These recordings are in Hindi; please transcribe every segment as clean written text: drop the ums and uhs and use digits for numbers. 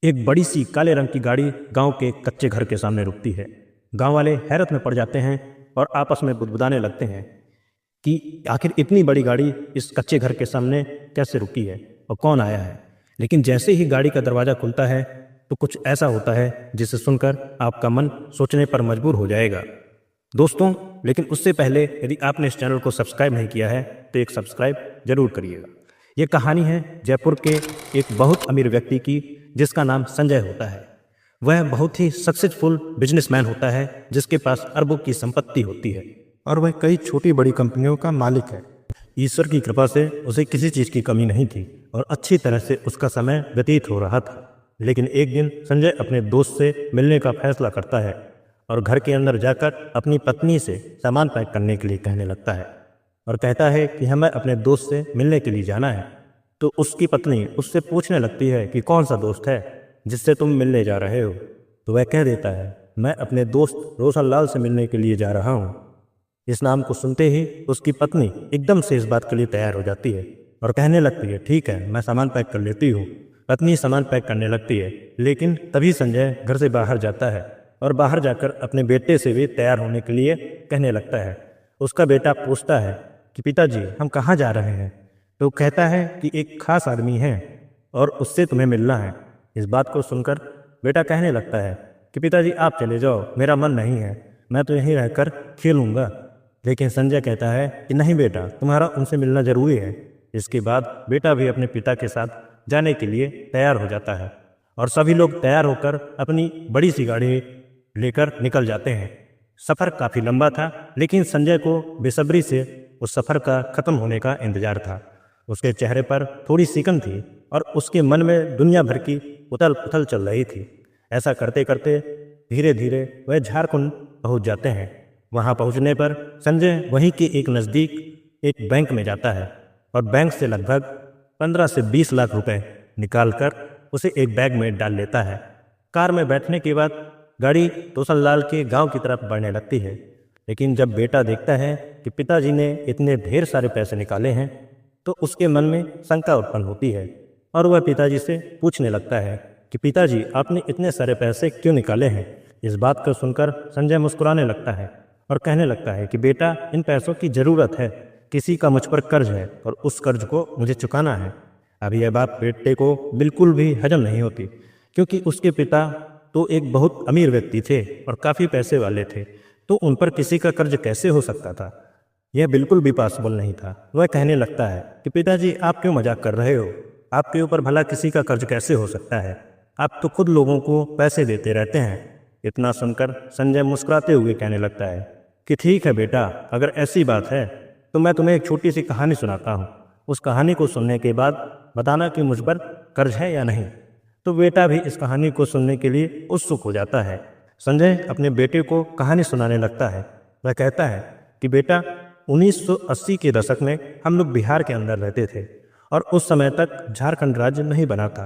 एक बड़ी सी काले रंग की गाड़ी गांव के कच्चे घर के सामने रुकती है। गांव वाले हैरत में पड़ जाते हैं और आपस में बुदबुदाने लगते हैं कि आखिर इतनी बड़ी गाड़ी इस कच्चे घर के सामने कैसे रुकी है और कौन आया है। लेकिन जैसे ही गाड़ी का दरवाज़ा खुलता है तो कुछ ऐसा होता है जिसे सुनकर आपका मन सोचने पर मजबूर हो जाएगा। दोस्तों, लेकिन उससे पहले यदि आपने इस चैनल को सब्सक्राइब नहीं किया है तो एक सब्सक्राइब जरूर करिएगा। ये कहानी है जयपुर के एक बहुत अमीर व्यक्ति की जिसका नाम संजय होता है। वह बहुत ही सक्सेसफुल बिजनेसमैन होता है जिसके पास अरबों की संपत्ति होती है और वह कई छोटी बड़ी कंपनियों का मालिक है। ईश्वर की कृपा से उसे किसी चीज़ की कमी नहीं थी और अच्छी तरह से उसका समय व्यतीत हो रहा था। लेकिन एक दिन संजय अपने दोस्त से मिलने का फैसला करता है और घर के अंदर जाकर अपनी पत्नी से सामान पैक करने के लिए कहने लगता है और कहता है कि हमें अपने दोस्त से मिलने के लिए जाना है। तो उसकी पत्नी उससे पूछने लगती है कि कौन सा दोस्त है जिससे तुम मिलने जा रहे हो। तो वह कह देता है, मैं अपने दोस्त रोशन लाल से मिलने के लिए जा रहा हूँ। इस नाम को सुनते ही उसकी पत्नी एकदम से इस बात के लिए तैयार हो जाती है और कहने लगती है, ठीक है, मैं सामान पैक कर लेती हूँ। पत्नी सामान पैक करने लगती है, लेकिन तभी संजय घर से बाहर जाता है और बाहर जाकर अपने बेटे से भी तैयार होने के लिए कहने लगता है। उसका बेटा पूछता है कि पिताजी, हम कहाँ जा रहे हैं? तो कहता है कि एक खास आदमी है और उससे तुम्हें मिलना है। इस बात को सुनकर बेटा कहने लगता है कि पिताजी आप चले जाओ, मेरा मन नहीं है, मैं तो यहीं रहकर खेलूँगा। लेकिन संजय कहता है कि नहीं बेटा, तुम्हारा उनसे मिलना ज़रूरी है। इसके बाद बेटा भी अपने पिता के साथ जाने के लिए तैयार हो जाता है और सभी लोग तैयार होकर अपनी बड़ी सी गाड़ी लेकर निकल जाते हैं। सफ़र काफ़ी लंबा था, लेकिन संजय को बेसब्री से उस सफ़र का ख़त्म होने का इंतज़ार था। उसके चेहरे पर थोड़ी सिकन थी और उसके मन में दुनिया भर की उथल पुथल चल रही थी। ऐसा करते करते धीरे धीरे वह झारखंड पहुंच जाते हैं। वहां पहुंचने पर संजय वहीं के एक नज़दीक एक बैंक में जाता है और बैंक से लगभग 15 से 20 लाख रुपए निकालकर उसे एक बैग में डाल लेता है। कार में बैठने के बाद गाड़ी रोशन लाल के गांव की तरफ बढ़ने लगती है। लेकिन जब बेटा देखता है कि पिताजी ने इतने ढेर सारे पैसे निकाले हैं तो उसके मन में शंका उत्पन्न होती है और वह पिताजी से पूछने लगता है कि पिताजी, आपने इतने सारे पैसे क्यों निकाले हैं? इस बात को सुनकर संजय मुस्कुराने लगता है और कहने लगता है कि बेटा, इन पैसों की ज़रूरत है, किसी का मुझ पर कर्ज है और उस कर्ज को मुझे चुकाना है। अभी यह बात बेटे को बिल्कुल भी हजम नहीं होती, क्योंकि उसके पिता तो एक बहुत अमीर व्यक्ति थे और काफ़ी पैसे वाले थे, तो उन पर किसी का कर्ज कैसे हो सकता था? यह बिल्कुल भी पॉसिबल नहीं था। वह कहने लगता है कि पिताजी, आप क्यों मजाक कर रहे हो? आपके ऊपर भला किसी का कर्ज कैसे हो सकता है? आप तो खुद लोगों को पैसे देते रहते हैं। इतना सुनकर संजय मुस्कुराते हुए कहने लगता है कि ठीक है बेटा, अगर ऐसी बात है तो मैं तुम्हें एक छोटी सी कहानी सुनाता हूँ। उस कहानी को सुनने के बाद बताना कि मुझ पर कर्ज है या नहीं। तो बेटा भी इस कहानी को सुनने के लिए उत्सुक हो जाता है। संजय अपने बेटे को कहानी सुनाने लगता है। वह कहता है कि बेटा, 1980 के दशक में हम लोग बिहार के अंदर रहते थे और उस समय तक झारखंड राज्य नहीं बना था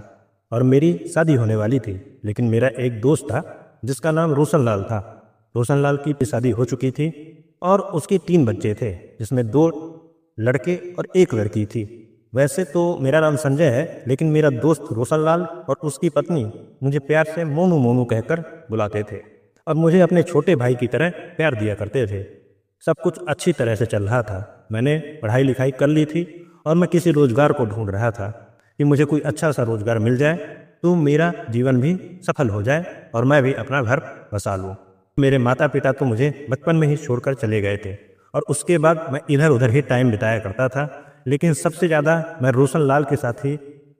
और मेरी शादी होने वाली थी। लेकिन मेरा एक दोस्त था जिसका नाम रोशन लाल था। रोशन लाल की शादी हो चुकी थी और उसके 3 बच्चे थे, जिसमें 2 लड़के और 1 लड़की थी। वैसे तो मेरा नाम संजय है, लेकिन मेरा दोस्त रोशन लाल और उसकी पत्नी मुझे प्यार से मोनू मोनू कहकर बुलाते थे और मुझे अपने छोटे भाई की तरह प्यार दिया करते थे। सब कुछ अच्छी तरह से चल रहा था। मैंने पढ़ाई लिखाई कर ली थी और मैं किसी रोज़गार को ढूंढ रहा था कि मुझे कोई अच्छा सा रोज़गार मिल जाए तो मेरा जीवन भी सफल हो जाए और मैं भी अपना घर बसा लूँ। मेरे माता पिता तो मुझे बचपन में ही छोड़कर चले गए थे और उसके बाद मैं इधर उधर ही टाइम बिताया करता था, लेकिन सबसे ज़्यादा मैं रोशन लाल के साथ ही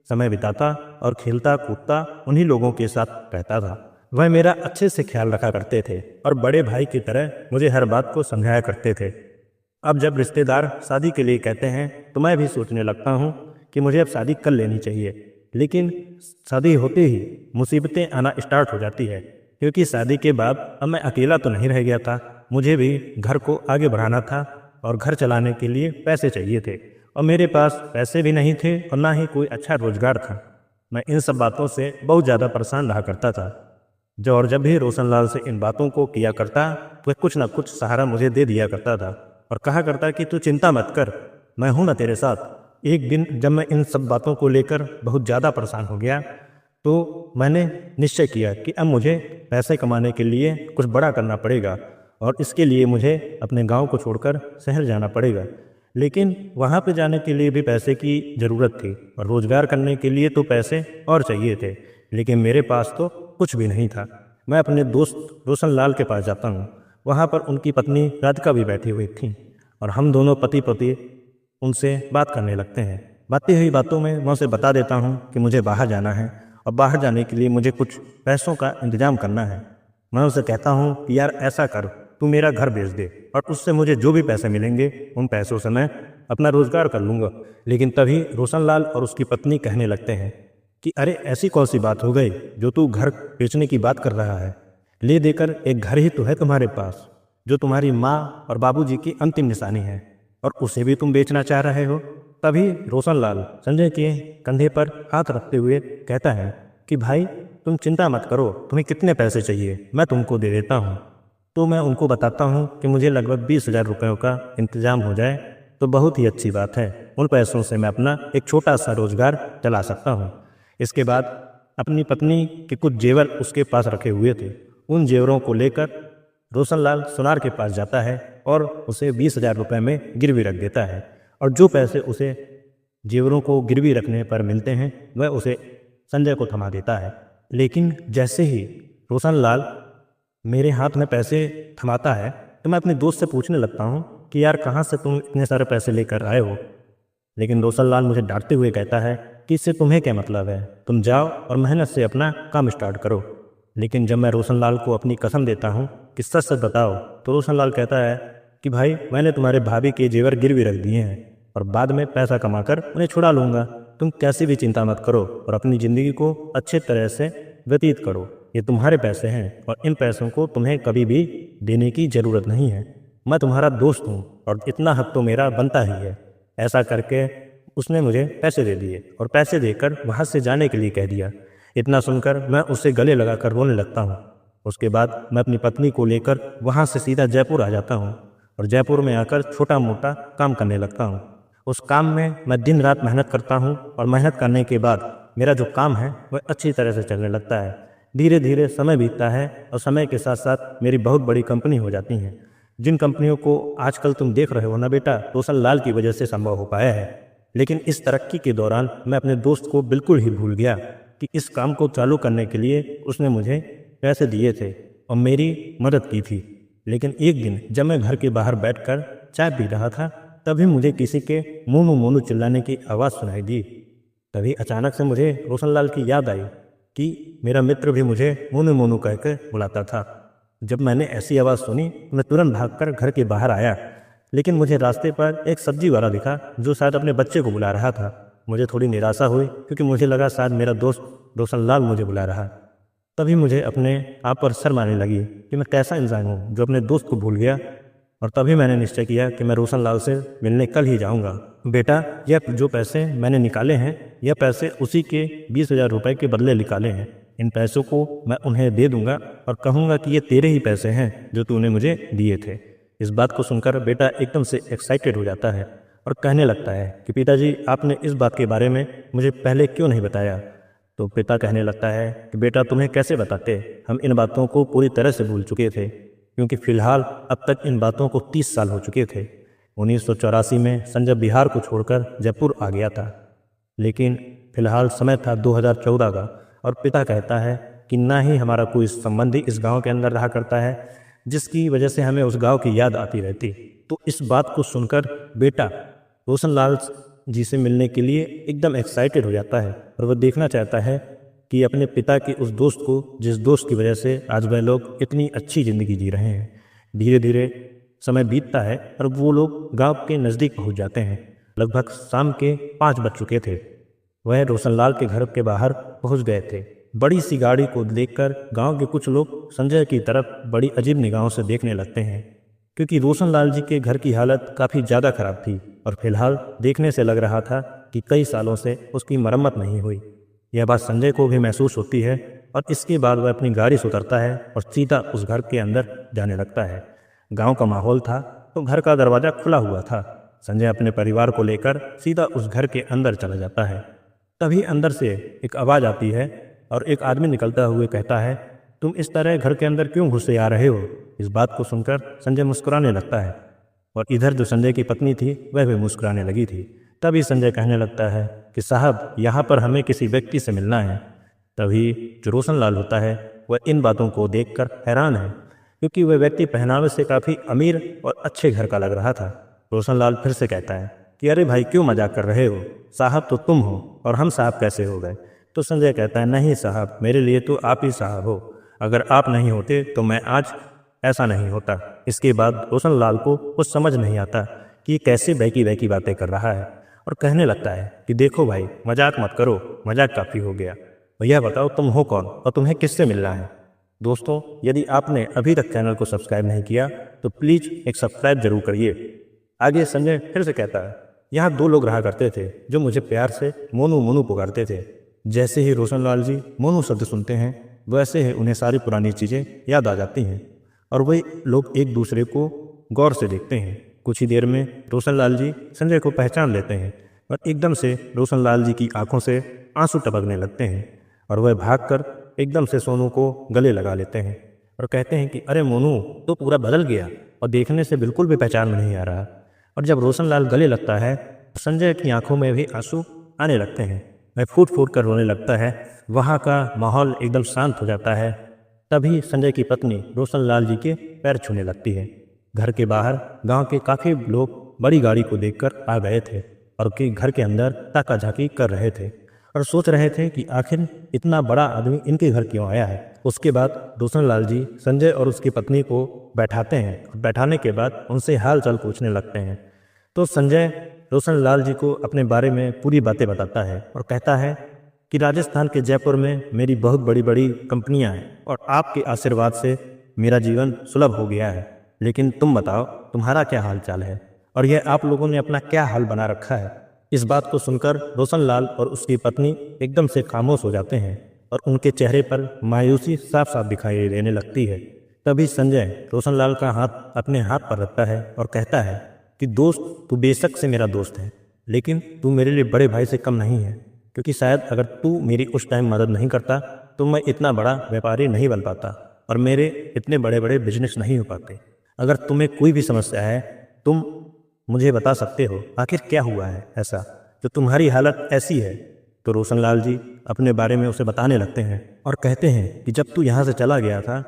समय बिताता और खेलता कूदता उन्हीं लोगों के साथ रहता था। वह मेरा अच्छे से ख्याल रखा करते थे और बड़े भाई की तरह मुझे हर बात को समझाया करते थे। अब जब रिश्तेदार शादी के लिए कहते हैं तो मैं भी सोचने लगता हूँ कि मुझे अब शादी कर लेनी चाहिए। लेकिन शादी होते ही मुसीबतें आना स्टार्ट हो जाती है, क्योंकि शादी के बाद अब मैं अकेला तो नहीं रह गया था। मुझे भी घर को आगे बढ़ाना था और घर चलाने के लिए पैसे चाहिए थे और मेरे पास पैसे भी नहीं थे और ना ही कोई अच्छा रोजगार था। मैं इन सब बातों से बहुत ज़्यादा परेशान रहा करता था। जब भी रोशन लाल से इन बातों को किया करता, वह कुछ ना कुछ सहारा मुझे दे दिया करता था और कहा करता कि तू चिंता मत कर, मैं हूं ना तेरे साथ। एक दिन जब मैं इन सब बातों को लेकर बहुत ज़्यादा परेशान हो गया तो मैंने निश्चय किया कि अब मुझे पैसे कमाने के लिए कुछ बड़ा करना पड़ेगा और इसके लिए मुझे अपने गांव को छोड़कर शहर जाना पड़ेगा। लेकिन वहाँ पे जाने के लिए भी पैसे की ज़रूरत थी और रोज़गार करने के लिए तो पैसे और चाहिए थे, लेकिन मेरे पास तो कुछ भी नहीं था। मैं अपने दोस्त रोशन लाल के पास जाता हूँ। वहाँ पर उनकी पत्नी राधिका भी बैठी हुई थी और हम दोनों पति पत्नी उनसे बात करने लगते हैं। बातें हुई बातों में मैं उसे बता देता हूँ कि मुझे बाहर जाना है और बाहर जाने के लिए मुझे कुछ पैसों का इंतजाम करना है। मैं उसे कहता हूँ कि यार ऐसा कर, तू मेरा घर बेच दे और उससे मुझे जो भी पैसे मिलेंगे उन पैसों से मैं अपना रोज़गार कर लूँगा। लेकिन तभी रोशन लाल और उसकी पत्नी कहने लगते हैं कि अरे ऐसी कौन सी बात हो गई जो तू घर बेचने की बात कर रहा है। ले देकर एक घर ही तो है तुम्हारे पास जो तुम्हारी माँ और बाबूजी की अंतिम निशानी है और उसे भी तुम बेचना चाह रहे हो। तभी रोशन लाल संजय के कंधे पर हाथ रखते हुए कहता है कि भाई तुम चिंता मत करो, तुम्हें कितने पैसे चाहिए मैं तुमको दे देता हूँ। तो मैं उनको बताता हूँ कि मुझे लगभग 20,000 रुपयों का इंतजाम हो जाए तो बहुत ही अच्छी बात है। उन पैसों से मैं अपना एक छोटा सा रोज़गार चला सकता हूँ। इसके बाद अपनी पत्नी के कुछ जेवर उसके पास रखे हुए थे, उन जेवरों को लेकर रोशन लाल सुनार के पास जाता है और उसे 20,000 रुपये में गिरवी रख देता है और जो पैसे उसे जेवरों को गिरवी रखने पर मिलते हैं वह उसे संजय को थमा देता है। लेकिन जैसे ही रोशन लाल मेरे हाथ में पैसे थमाता है तो मैं अपने दोस्त से पूछने लगता हूँ कि यार कहाँ से तुम इतने सारे पैसे लेकर आए हो। लेकिन रोशन लाल मुझे डांटते हुए कहता है कि इससे तुम्हें क्या मतलब है, तुम जाओ और मेहनत से अपना काम स्टार्ट करो। लेकिन जब मैं रोशन लाल को अपनी कसम देता हूँ कि सच सच बताओ तो रोशन लाल कहता है कि भाई मैंने तुम्हारे भाभी के जेवर गिरवी रख दिए हैं और बाद में पैसा कमाकर उन्हें छुड़ा लूँगा। तुम कैसी भी चिंता मत करो और अपनी ज़िंदगी को अच्छे तरह से व्यतीत करो। ये तुम्हारे पैसे हैं और इन पैसों को तुम्हें कभी भी देने की ज़रूरत नहीं है। मैं तुम्हारा दोस्त हूँ और इतना हक तो मेरा बनता ही है। ऐसा करके उसने मुझे पैसे दे दिए और पैसे देकर वहाँ से जाने के लिए कह दिया। इतना सुनकर मैं उससे गले लगाकर रोने लगता हूँ। उसके बाद मैं अपनी पत्नी को लेकर वहाँ से सीधा जयपुर आ जाता हूँ और जयपुर में आकर छोटा मोटा काम करने लगता हूँ। उस काम में मैं दिन रात मेहनत करता हूँ और मेहनत करने के बाद मेरा जो काम है वह अच्छी तरह से चलने लगता है। धीरे धीरे समय बीतता है और समय के साथ साथ मेरी बहुत बड़ी कंपनी हो जाती हैं, जिन कंपनियों को आजकल तुम देख रहे हो ना बेटा, रोशन लाल की वजह से संभव हो पाया है। लेकिन इस तरक्की के दौरान मैं अपने दोस्त को बिल्कुल ही भूल गया कि इस काम को चालू करने के लिए उसने मुझे पैसे दिए थे और मेरी मदद की थी। लेकिन एक दिन जब मैं घर के बाहर बैठकर चाय पी रहा था तभी मुझे किसी के मोनू मोनू चिल्लाने की आवाज़ सुनाई दी। तभी अचानक से मुझे रोशन लाल की याद आई कि मेरा मित्र भी मुझे मोनू मोनू कहकर बुलाता था। जब मैंने ऐसी आवाज़ सुनी मैं तुरंत भागकर घर के बाहर आया, लेकिन मुझे रास्ते पर एक सब्जी वाला दिखा जो शायद अपने बच्चे को बुला रहा था। मुझे थोड़ी निराशा हुई क्योंकि मुझे लगा शायद मेरा दोस्त रोशन लाल मुझे बुला रहा। तभी मुझे अपने आप पर शर्म आने लगी कि मैं कैसा इंसान हूँ जो अपने दोस्त को भूल गया। और तभी मैंने निश्चय किया कि मैं रोशन लाल से मिलने कल ही जाऊँगा। बेटा, यह जो पैसे मैंने निकाले हैं यह पैसे उसी के 20,000 रुपये के बदले निकाले हैं। इन पैसों को मैं उन्हें दे दूंगा और कहूँगा कि ये तेरे ही पैसे हैं जो तूने मुझे दिए थे। इस बात को सुनकर बेटा एकदम से एक्साइटेड हो जाता है और कहने लगता है कि पिताजी आपने इस बात के बारे में मुझे पहले क्यों नहीं बताया। तो पिता कहने लगता है कि बेटा तुम्हें कैसे बताते, हम इन बातों को पूरी तरह से भूल चुके थे क्योंकि फ़िलहाल अब तक इन बातों को 30 साल हो चुके थे। 1984 में संजय बिहार को छोड़कर जयपुर आ गया था, लेकिन फ़िलहाल समय था 2014 का और पिता कहता है कि ना ही हमारा कोई संबंधी इस गांव के अंदर रहा करता है जिसकी वजह से हमें उस गांव की याद आती रहती। तो इस बात को सुनकर बेटा रोशन लाल जी से मिलने के लिए एकदम एक्साइटेड हो जाता है और वह देखना चाहता है कि अपने पिता के उस दोस्त को, जिस दोस्त की वजह से आज वह लोग इतनी अच्छी ज़िंदगी जी रहे हैं। धीरे धीरे समय बीतता है और वो लोग गांव के नज़दीक पहुंच जाते हैं। लगभग शाम के 5 बज चुके थे। वह रोशन लाल के घर के बाहर पहुंच गए थे। बड़ी सी गाड़ी को देखकर गांव के कुछ लोग संजय की तरफ बड़ी अजीब निगाहों से देखने लगते हैं क्योंकि रोशन लाल जी के घर की हालत काफ़ी ज़्यादा ख़राब थी और फिलहाल देखने से लग रहा था कि कई सालों से उसकी मरम्मत नहीं हुई। यह बात संजय को भी महसूस होती है और इसके बाद वह अपनी गाड़ी से उतरता है और सीधा उस घर के अंदर जाने लगता है। गांव का माहौल था तो घर का दरवाज़ा खुला हुआ था। संजय अपने परिवार को लेकर सीधा उस घर के अंदर चला जाता है। तभी अंदर से एक आवाज़ आती है और एक आदमी निकलता हुए कहता है, तुम इस तरह घर के अंदर क्यों घुसे आ रहे हो? इस बात को सुनकर संजय मुस्कुराने लगता है और इधर जो संजय की पत्नी थी वह भी मुस्कुराने लगी थी। तभी संजय कहने लगता है कि साहब, यहाँ पर हमें किसी व्यक्ति से मिलना है। तभी जो रोशनलाल होता है वह इन बातों को देखकर हैरान है, क्योंकि वह व्यक्ति पहनावे से काफ़ी अमीर और अच्छे घर का लग रहा था। रोशनलाल फिर से कहता है कि अरे भाई, क्यों मजाक कर रहे हो? साहब तो तुम हो और हम साहब कैसे हो गए? तो संजय कहता है, नहीं साहब, मेरे लिए तो आप ही साहब हो। अगर आप नहीं होते तो मैं आज ऐसा नहीं होता। इसके बाद रोशनलाल को कुछ समझ नहीं आता कि कैसे बहकी बहकी बातें कर रहा है और कहने लगता है कि देखो भाई, मजाक मत करो, मजाक काफ़ी हो गया। भैया बताओ, तुम हो कौन और तुम्हें किससे मिलना है? दोस्तों, यदि आपने अभी तक चैनल को सब्सक्राइब नहीं किया तो प्लीज़ एक सब्सक्राइब जरूर करिए। आगे संजय फिर से कहता है, यहाँ 2 लोग रहा करते थे जो मुझे प्यार से मोनू मोनू पुकारते थे। जैसे ही रोशनलाल जी मोनू शब्द सुनते हैं वैसे ही उन्हें सारी पुरानी चीज़ें याद आ जाती हैं और वही लोग एक दूसरे को गौर से देखते हैं। कुछ ही देर में रोशनलाल जी संजय को पहचान लेते हैं और एकदम से रोशनलाल जी की आंखों से आंसू टपकने लगते हैं और वह भागकर एकदम से सोनू को गले लगा लेते हैं और कहते हैं कि अरे मोनू, तो पूरा बदल गया और देखने से बिल्कुल भी पहचान में नहीं आ रहा। और जब रोशनलाल गले लगता है तो संजय की आंखों में भी आंसू आने लगते हैं। वह फूट फूट कर रोने लगता है। वहाँ का माहौल एकदम शांत हो जाता है। तभी संजय की पत्नी रोशनलाल जी के पैर छूने लगती है। घर के बाहर गांव के काफ़ी लोग बड़ी गाड़ी को देखकर आ गए थे और घर के अंदर ताका झाकी कर रहे थे और सोच रहे थे कि आखिर इतना बड़ा आदमी इनके घर क्यों आया है। उसके बाद रोशनलाल जी संजय और उसकी पत्नी को बैठाते हैं और बैठाने के बाद उनसे हाल चाल पूछने लगते हैं। तो संजय रोशनलाल जी को अपने बारे में पूरी बातें बताता है और कहता है कि राजस्थान के जयपुर में मेरी बहुत बड़ी बड़ी कंपनियां हैं और आपके आशीर्वाद से मेरा जीवन सुलभ हो गया है। लेकिन तुम बताओ, तुम्हारा क्या हाल चाल है और यह आप लोगों ने अपना क्या हाल बना रखा है? इस बात को सुनकर रोशनलाल और उसकी पत्नी एकदम से खामोश हो जाते हैं और उनके चेहरे पर मायूसी साफ साफ दिखाई देने लगती है। तभी संजय रोशनलाल का हाथ अपने हाथ पर रखता है और कहता है कि दोस्त, तू बेशक से मेरा दोस्त है, लेकिन तू मेरे लिए बड़े भाई से कम नहीं है, क्योंकि शायद अगर तू मेरी उस टाइम मदद नहीं करता तो मैं इतना बड़ा व्यापारी नहीं बन पाता और मेरे इतने बड़े बड़े बिजनेस नहीं हो पाते। अगर तुम्हें कोई भी समस्या है तुम मुझे बता सकते हो। आखिर क्या हुआ है ऐसा जो तुम्हारी हालत ऐसी है? तो रोशनलाल जी अपने बारे में उसे बताने लगते हैं और कहते हैं कि जब तू यहाँ से चला गया था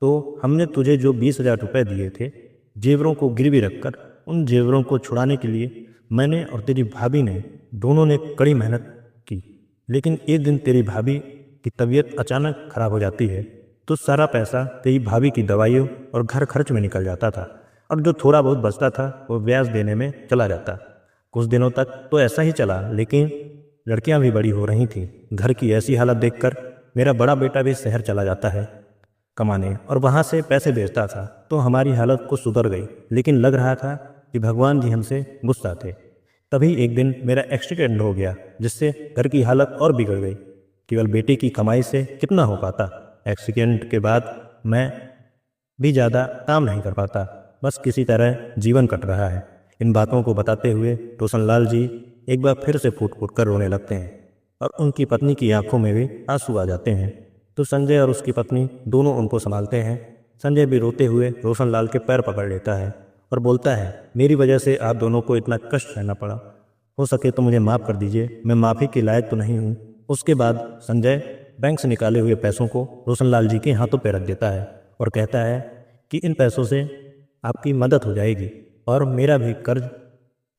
तो हमने तुझे जो 20,000 रुपये दिए थे जेवरों को गिरवी रखकर, उन जेवरों को छुड़ाने के लिए मैंने और तेरी भाभी ने दोनों ने कड़ी मेहनत की। लेकिन एक दिन तेरी भाभी की तबीयत अचानक खराब हो जाती है तो सारा पैसा तेरी भाभी की दवाइयों और घर खर्च में निकल जाता था और जो थोड़ा बहुत बचता था वो ब्याज देने में चला जाता। कुछ दिनों तक तो ऐसा ही चला, लेकिन लड़कियां भी बड़ी हो रही थीं। घर की ऐसी हालत देखकर मेरा बड़ा बेटा भी शहर चला जाता है कमाने और वहाँ से पैसे भेजता था, तो हमारी हालत कुछ सुधर गई। लेकिन लग रहा था कि भगवान जी हमसे गुस्सा थे। तभी एक दिन मेरा एक्सीडेंट हो गया जिससे घर की हालत और बिगड़ गई। केवल बेटे की कमाई से कितना हो पाता। एक्सीडेंट के बाद मैं भी ज़्यादा काम नहीं कर पाता, बस किसी तरह जीवन कट रहा है। इन बातों को बताते हुए रोशनलाल जी एक बार फिर से फूट फूट कर रोने लगते हैं और उनकी पत्नी की आंखों में भी आंसू आ जाते हैं। तो संजय और उसकी पत्नी दोनों उनको संभालते हैं। संजय भी रोते हुए रोशनलाल के पैर पकड़ लेता है और बोलता है, मेरी वजह से आप दोनों को इतना कष्ट सहना पड़ा, हो सके तो मुझे माफ़ कर दीजिए, मैं माफ़ी के लायक तो नहीं हूँ। उसके बाद संजय बैंक से निकाले हुए पैसों को रोशनलाल जी के हाथों पर रख देता है और कहता है कि इन पैसों से आपकी मदद हो जाएगी और मेरा भी कर्ज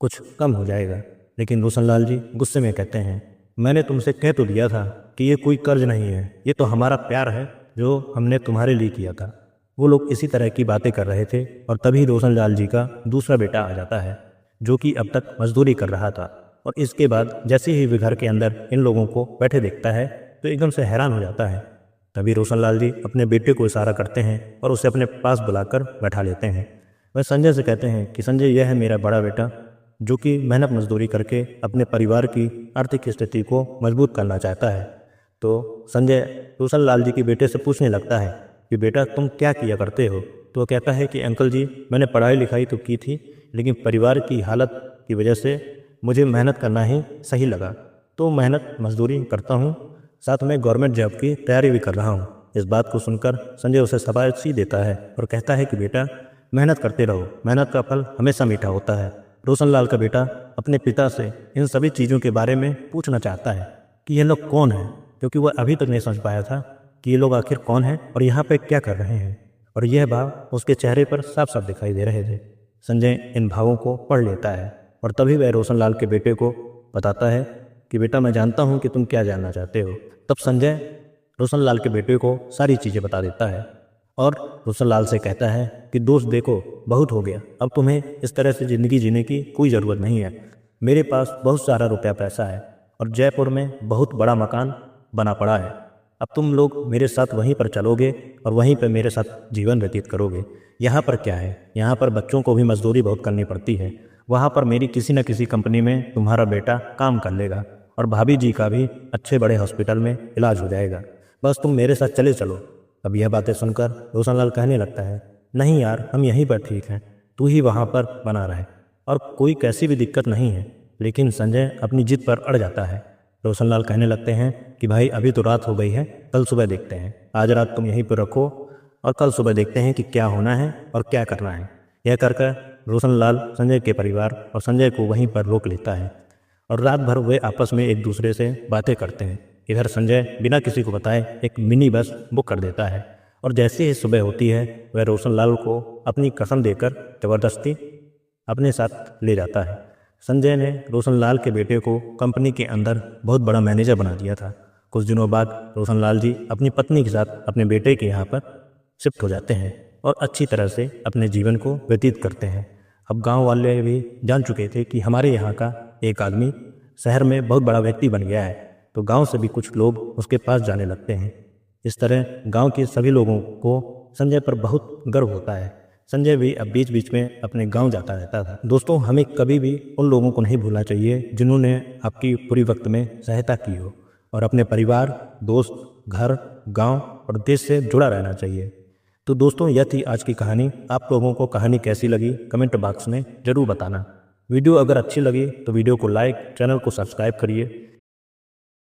कुछ कम हो जाएगा। लेकिन रोशनलाल जी गुस्से में कहते हैं, मैंने तुमसे कह तो दिया था कि ये कोई कर्ज नहीं है, ये तो हमारा प्यार है जो हमने तुम्हारे लिए किया था। वो लोग इसी तरह की बातें कर रहे थे और तभी रोशनलाल जी का दूसरा बेटा आ जाता है जो कि अब तक मजदूरी कर रहा था। और इसके बाद जैसे ही वे घर के अंदर इन लोगों को बैठे देखता है तो एकदम से हैरान हो जाता है। तभी रोशनलाल जी अपने बेटे को इशारा करते हैं और उसे अपने पास बुलाकर बैठा लेते हैं। वह संजय से कहते हैं कि संजय, यह है मेरा बड़ा बेटा जो कि मेहनत मजदूरी करके अपने परिवार की आर्थिक स्थिति को मजबूत करना चाहता है। तो संजय रोशनलाल जी के बेटे से पूछने लगता है कि बेटा तुम क्या किया करते हो? तो वो कहता है कि अंकल जी, मैंने पढ़ाई लिखाई तो की थी, लेकिन परिवार की हालत की वजह से मुझे मेहनत करना ही सही लगा, तो मेहनत मजदूरी करता हूँ। साथ में गवर्नमेंट जॉब की तैयारी भी कर रहा हूँ। इस बात को सुनकर संजय उसे शाबाशी देता है और कहता है कि बेटा मेहनत करते रहो, मेहनत का फल हमेशा मीठा होता है। रोशनलाल का बेटा अपने पिता से इन सभी चीज़ों के बारे में पूछना चाहता है कि ये लोग कौन हैं, क्योंकि वह अभी तक नहीं समझ पाया था कि ये लोग आखिर कौन हैं और यहाँ पे क्या कर रहे हैं। और यह भाव उसके चेहरे पर साफ साफ दिखाई दे रहे थे। संजय इन भावों को पढ़ लेता है और तभी वह रोशनलाल के बेटे को बताता है कि बेटा मैं जानता हूँ कि तुम क्या जानना चाहते हो। तब संजय रोशनलाल के बेटे को सारी चीज़ें बता देता है और रोशनलाल से कहता है कि दोस्त देखो बहुत हो गया, अब तुम्हें इस तरह से ज़िंदगी जीने की कोई ज़रूरत नहीं है। मेरे पास बहुत सारा रुपया पैसा है और जयपुर में बहुत बड़ा मकान बना पड़ा है। अब तुम लोग मेरे साथ वहीं पर चलोगे और वहीं पर मेरे साथ जीवन व्यतीत करोगे। यहाँ पर क्या है, यहाँ पर बच्चों को भी मजदूरी बहुत करनी पड़ती है। वहाँ पर मेरी किसी न किसी कंपनी में तुम्हारा बेटा काम कर लेगा और भाभी जी का भी अच्छे बड़े हॉस्पिटल में इलाज हो जाएगा। बस तुम मेरे साथ चले चलो। अब यह बातें सुनकर रोशनलाल कहने लगता है नहीं यार, हम यहीं पर ठीक हैं, तू ही वहाँ पर बना रहे और कोई कैसी भी दिक्कत नहीं है। लेकिन संजय अपनी जिद पर अड़ जाता है। रोशनलाल कहने लगते हैं कि भाई अभी तो रात हो गई है, कल सुबह देखते हैं। आज रात तुम यहीं पर रखो और कल सुबह देखते हैं कि क्या होना है और क्या करना है। यह कर रोशनलाल संजय के परिवार और संजय को वहीं पर रोक लेता है और रात भर वे आपस में एक दूसरे से बातें करते हैं। इधर संजय बिना किसी को बताए एक मिनी बस बुक कर देता है और जैसे ही सुबह होती है वह रोशनलाल को अपनी कसम देकर ज़बरदस्ती अपने साथ ले जाता है। संजय ने रोशनलाल के बेटे को कंपनी के अंदर बहुत बड़ा मैनेजर बना दिया था। कुछ दिनों बाद रोशनलाल जी अपनी पत्नी के साथ अपने बेटे के यहाँ पर शिफ्ट हो जाते हैं और अच्छी तरह से अपने जीवन को व्यतीत करते हैं। अब गांव वाले भी जान चुके थे कि हमारे यहाँ का एक आदमी शहर में बहुत बड़ा व्यक्ति बन गया है, तो गांव से भी कुछ लोग उसके पास जाने लगते हैं। इस तरह गांव के सभी लोगों को संजय पर बहुत गर्व होता है। संजय भी अब बीच बीच में अपने गांव जाता रहता था। दोस्तों, हमें कभी भी उन लोगों को नहीं भूलना चाहिए जिन्होंने आपकी बुरी वक्त में सहायता की हो और अपने परिवार, दोस्त, घर, गाँव और देश से जुड़ा रहना चाहिए। तो दोस्तों, यह थी आज की कहानी। आप लोगों को कहानी कैसी लगी कमेंट बॉक्स में ज़रूर बताना। वीडियो अगर अच्छी लगी तो वीडियो को लाइक, चैनल को सब्सक्राइब करिए